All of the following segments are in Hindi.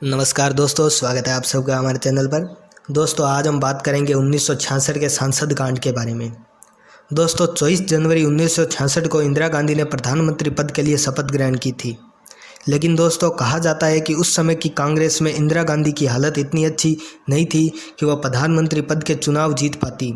नमस्कार दोस्तों, स्वागत है आप सबका हमारे चैनल पर। दोस्तों, आज हम बात करेंगे 1966 के सांसद कांड के बारे में। दोस्तों, 24 जनवरी 1966 को इंदिरा गांधी ने प्रधानमंत्री पद के लिए शपथ ग्रहण की थी। लेकिन दोस्तों, कहा जाता है कि उस समय की कांग्रेस में इंदिरा गांधी की हालत इतनी अच्छी नहीं थी कि वह प्रधानमंत्री पद के चुनाव जीत पाती।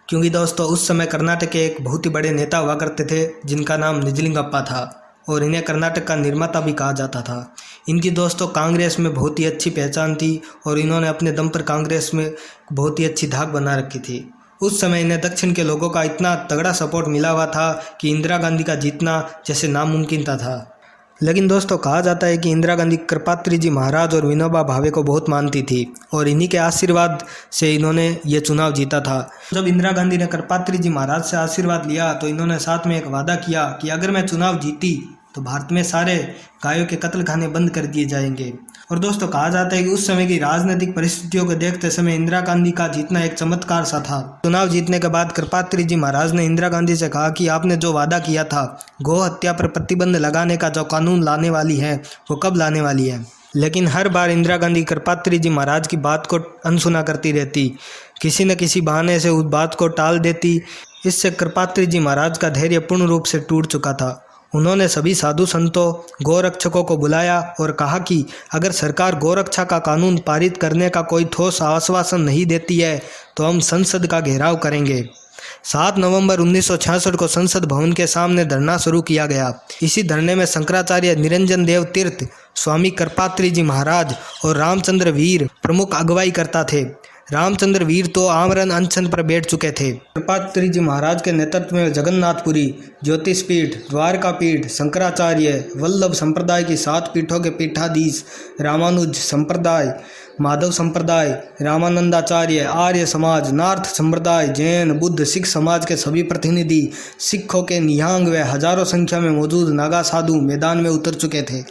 क्योंकि दोस्तों, उस समय कर्नाटक के एक बहुत ही बड़े नेता हुआ करते थे जिनका नाम निजलिंगप्पा था और इन्हें कर्नाटक का निर्माता भी कहा जाता था। इनकी दोस्तों कांग्रेस में बहुत ही अच्छी पहचान थी और इन्होंने अपने दम पर कांग्रेस में बहुत ही अच्छी धाक बना रखी थी। उस समय इन्हें दक्षिण के लोगों का इतना तगड़ा सपोर्ट मिला हुआ था कि इंदिरा गांधी का जीतना जैसे नामुमकिन था। लेकिन दोस्तों, कहा जाता है कि इंदिरा गांधी कृपात्री जी महाराज और विनोबा भावे को बहुत मानती थी और इन्हीं के आशीर्वाद से इन्होंने ये चुनाव जीता था। जब इंदिरा गांधी ने कृपात्री जी महाराज से आशीर्वाद लिया तो इन्होंने साथ में एक वादा किया कि अगर मैं चुनाव जीती तो भारत में सारे गायों के कत्ल खाने बंद कर दिए जाएंगे। और दोस्तों, कहा जाता है कि उस समय की राजनीतिक परिस्थितियों को देखते समय इंदिरा गांधी का जीतना एक चमत्कार सा था। चुनाव जीतने के बाद कृपात्री जी महाराज ने इंदिरा गांधी से कहा कि आपने जो वादा किया था गौ हत्या पर प्रतिबंध लगाने का जो कानून लाने वाली है वो कब लाने वाली है। लेकिन हर बार इंदिरा गांधी कृपात्री जी महाराज की बात को अनसुना करती रहती, किसी न किसी बहाने से उस बात को टाल देती। इससे कृपात्री जी महाराज का धैर्य पूर्ण रूप से टूट चुका था। उन्होंने सभी साधु संतों गौरक्षकों को बुलाया और कहा कि अगर सरकार गौरक्षा का कानून पारित करने का कोई ठोस आश्वासन नहीं देती है तो हम संसद का घेराव करेंगे। 7 नवंबर 1966 को संसद भवन के सामने धरना शुरू किया गया। इसी धरने में शंकराचार्य निरंजन देव तीर्थ, स्वामी कृपात्री जी महाराज और रामचंद्र वीर प्रमुख अगुवाई करता थे। रामचंद्र वीर तो आमरण अनशन पर बैठ चुके थे। कृपात्री जी महाराज के नेतृत्व में जगन्नाथपुरी, ज्योतिषपीठ, द्वारका पीठ, शंकराचार्य, वल्लभ संप्रदाय की 7 पीठों के पीठाधीश, रामानुज संप्रदाय, माधव संप्रदाय, रामानंदाचार्य, आर्य समाज, नार्थ संप्रदाय, जैन, बुद्ध, सिख समाज के सभी प्रतिनिधि, सिखों के निहंग व हजारों संख्या में मौजूद नागा साधु मैदान में उतर चुके थे।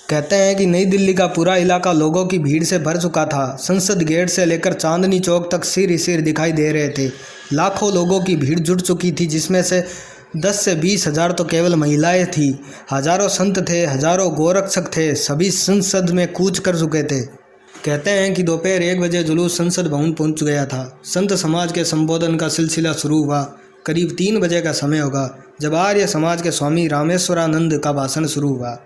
कहते हैं कि नई दिल्ली का पूरा इलाका लोगों की भीड़ से भर चुका था। संसद गेट से लेकर चांदनी चौक तक सिर ही सिर दिखाई दे रहे थे। लाखों लोगों की भीड़ जुट चुकी थी, जिसमें से 10 से 20 हज़ार तो केवल महिलाएं थी। हजारों संत थे, हजारों गोरक्षक थे, सभी संसद में कूच कर चुके थे। कहते हैं कि दोपहर 1 बजे जुलूस संसद भवन पहुंच गया था। संत समाज के संबोधन का सिलसिला शुरू हुआ। करीब 3 बजे का समय होगा जब आर्य समाज के स्वामी रामेश्वरानंद का भाषण शुरू हुआ।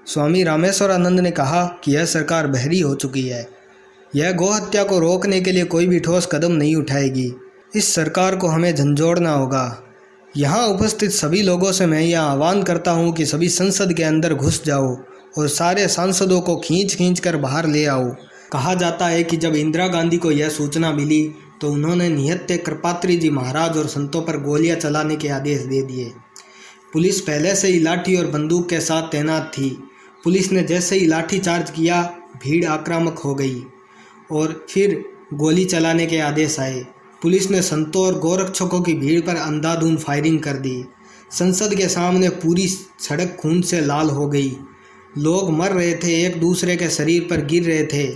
स्वामी रामेश्वरानंद ने कहा कि यह सरकार बहरी हो चुकी है। यह गौहत्या को रोकने के लिए कोई भी ठोस कदम नहीं उठाएगी। इस सरकार को हमें झंझोड़ना होगा। यहाँ उपस्थित सभी लोगों से मैं यह आह्वान करता हूँ कि सभी संसद के अंदर घुस जाओ और सारे सांसदों को खींच कर बाहर ले आओ। कहा जाता है कि जब इंदिरा गांधी को यह सूचना मिली तो उन्होंने निहत्थे कृपात्री जी महाराज और संतों पर गोलियां चलाने के आदेश दे दिए। पुलिस पहले से ही लाठी और बंदूक के साथ तैनात थी। पुलिस ने जैसे ही लाठी चार्ज किया, भीड़ आक्रामक हो गई और फिर गोली चलाने के आदेश आए। पुलिस ने संतों और गोरक्षकों की भीड़ पर अंधाधुंध फायरिंग कर दी। संसद के सामने पूरी सड़क खून से लाल हो गई। लोग मर रहे थे, एक दूसरे के शरीर पर गिर रहे थे।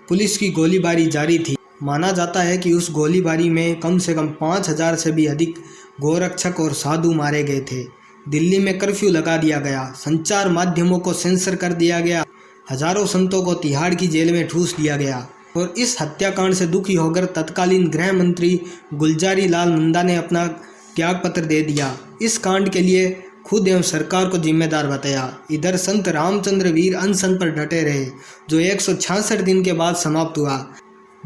पुलिस की गोलीबारी जारी थी। माना जाता है कि उस गोलीबारी में कम से कम 5000 से भी अधिक गोरक्षक और साधु मारे गए थे। दिल्ली में कर्फ्यू लगा दिया गया। संचार माध्यमों को सेंसर कर दिया गया। हजारों संतों को तिहाड़ की जेल में ठूस दिया गया। और इस हत्याकांड से दुखी होकर तत्कालीन गृह मंत्री गुलजारी लाल नंदा ने अपना त्यागपत्र दे दिया। इस कांड के लिए खुद एवं सरकार को जिम्मेदार बताया। इधर संत रामचंद्र वीर अनशन पर डटे रहे, जो 166 दिन के बाद समाप्त हुआ।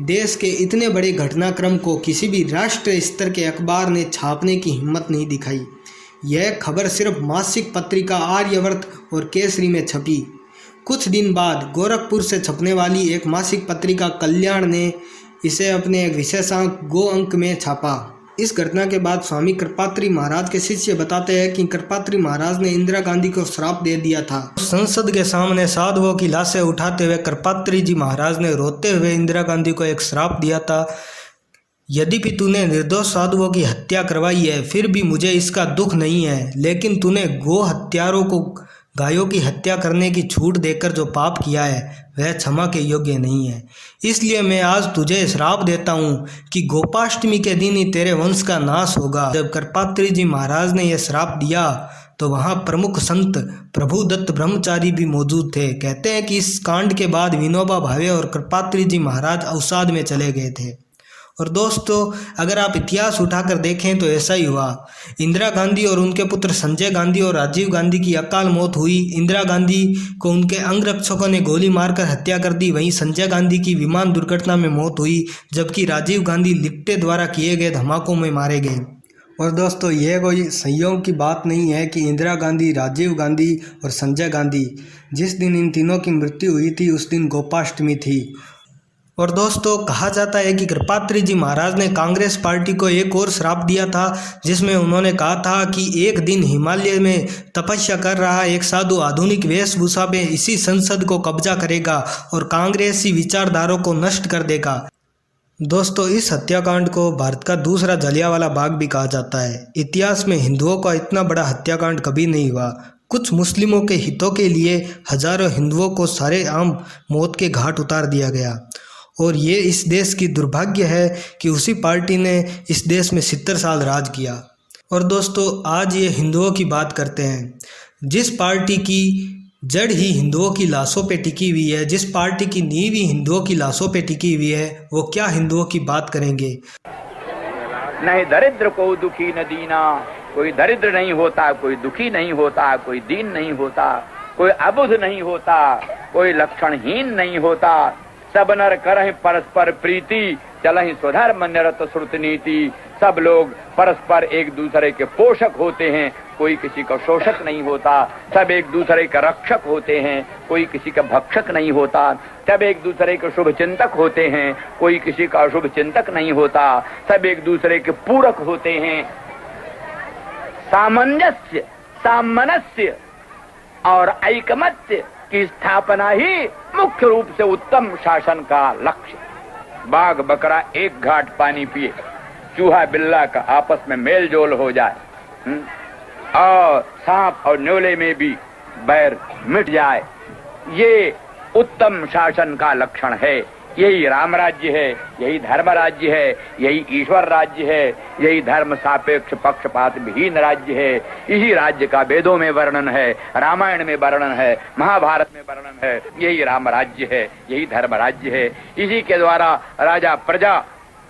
देश के इतने बड़े घटनाक्रम को किसी भी राष्ट्रीय स्तर के अखबार ने छापने की हिम्मत नहीं दिखाई। यह खबर सिर्फ मासिक पत्रिका आर्यवर्त और केसरी में छपी। कुछ दिन बाद गोरखपुर से छपने वाली एक मासिक पत्रिका कल्याण ने इसे अपने एक विशेषांक गो अंक में छापा। इस घटना के बाद स्वामी कृपात्री महाराज के शिष्य बताते हैं कि कृपात्री महाराज ने इंदिरा गांधी को श्राप दे दिया था। संसद के सामने साधुओं की लाशें उठाते हुए कृपात्री जी महाराज ने रोते हुए इंदिरा गांधी को एक श्राप दिया था। यद्यपि तूने निर्दोष साधुओं की हत्या करवाई है, फिर भी मुझे इसका दुख नहीं है, लेकिन तूने गो हत्यारों को गायों की हत्या करने की छूट देकर जो पाप किया है वह क्षमा के योग्य नहीं है। इसलिए मैं आज तुझे श्राप देता हूँ कि गोपाष्टमी के दिन ही तेरे वंश का नाश होगा। जब कृपात्री जी महाराज ने यह श्राप दिया तो वहाँ प्रमुख संत प्रभुदत्त ब्रह्मचारी भी मौजूद थे। कहते हैं कि इस कांड के बाद विनोबा भावे और कृपात्री जी महाराज अवसाद में चले गए थे। और दोस्तों, अगर आप इतिहास उठाकर देखें तो ऐसा ही हुआ। इंदिरा गांधी और उनके पुत्र संजय गांधी और राजीव गांधी की अकाल मौत हुई। इंदिरा गांधी को उनके अंगरक्षकों ने गोली मारकर हत्या कर दी। वहीं संजय गांधी की विमान दुर्घटना में मौत हुई, जबकि राजीव गांधी लिट्टे द्वारा किए गए धमाकों में मारे गए। और दोस्तों, यह कोई संयोग की बात नहीं है कि इंदिरा गांधी, राजीव गांधी और संजय गांधी, जिस दिन इन तीनों की मृत्यु हुई थी उस दिन गोपाष्टमी थी। और दोस्तों, कहा जाता है कि कृपात्री जी महाराज ने कांग्रेस पार्टी को एक और श्राप दिया था, जिसमें उन्होंने कहा था कि एक दिन हिमालय में तपस्या कर रहा एक साधु आधुनिक वेशभूषा में इसी संसद को कब्जा करेगा और कांग्रेसी विचारधारों को नष्ट कर देगा। दोस्तों, इस हत्याकांड को भारत का दूसरा जलियांवाला बाग भी कहा जाता है। इतिहास में हिंदुओं का इतना बड़ा हत्याकांड कभी नहीं हुआ। कुछ मुस्लिमों के हितों के लिए हजारों हिंदुओं को सरेआम मौत के घाट उतार दिया गया। और ये इस देश की दुर्भाग्य है कि उसी पार्टी ने इस देश में 70 साल राज किया। और दोस्तों, आज ये हिंदुओं की बात करते हैं। जिस पार्टी की जड़ ही हिंदुओं की लाशों पे टिकी हुई है, जिस पार्टी की नींव ही हिंदुओं की लाशों पे टिकी हुई है, वो क्या हिंदुओं की बात करेंगे। नहीं दरिद्र को दुखी न दीना, कोई दरिद्र नहीं होता, कोई दुखी नहीं होता, कोई दीन नहीं होता, कोई अबुध नहीं होता, कोई लक्षणहीन नहीं होता। सब नर करहि परस्पर प्रीति, चलहि स्वधर्म निरत श्रुत नीति। सब लोग परस्पर एक दूसरे के पोषक होते हैं, कोई किसी का शोषक नहीं होता। सब एक दूसरे का रक्षक होते हैं, कोई किसी का भक्षक नहीं होता। सब एक दूसरे के शुभ चिंतक होते हैं, कोई किसी का अशुभ चिंतक नहीं होता। सब एक दूसरे के पूरक होते हैं। सामंजस्य, सामनस्य और ऐकमत्य की स्थापना ही मुख्य रूप से उत्तम शासन का लक्ष्य। बाघ बकरा एक घाट पानी पिए, चूहा बिल्ला का आपस में मेल जोल हो जाए, और सांप और न्योले में भी बैर मिट जाए, ये उत्तम शासन का लक्षण है। यही राम राज्य है, यही धर्म राज्य है, यही ईश्वर राज्य है, यही धर्म सापेक्ष पक्षपात विहीन राज्य है। इसी राज्य का वेदों में वर्णन है, रामायण में वर्णन है, महाभारत में वर्णन है। यही राम राज्य है, यही धर्म राज्य है। इसी के द्वारा राजा, प्रजा,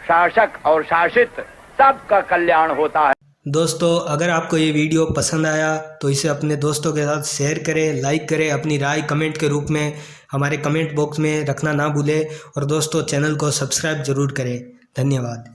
शासक और शासित सबका कल्याण होता है। दोस्तों, अगर आपको ये वीडियो पसंद आया तो इसे अपने दोस्तों के साथ शेयर करें, लाइक करें, अपनी राय कमेंट के रूप में हमारे कमेंट बॉक्स में रखना ना भूलें। और दोस्तों, चैनल को सब्सक्राइब जरूर करें। धन्यवाद।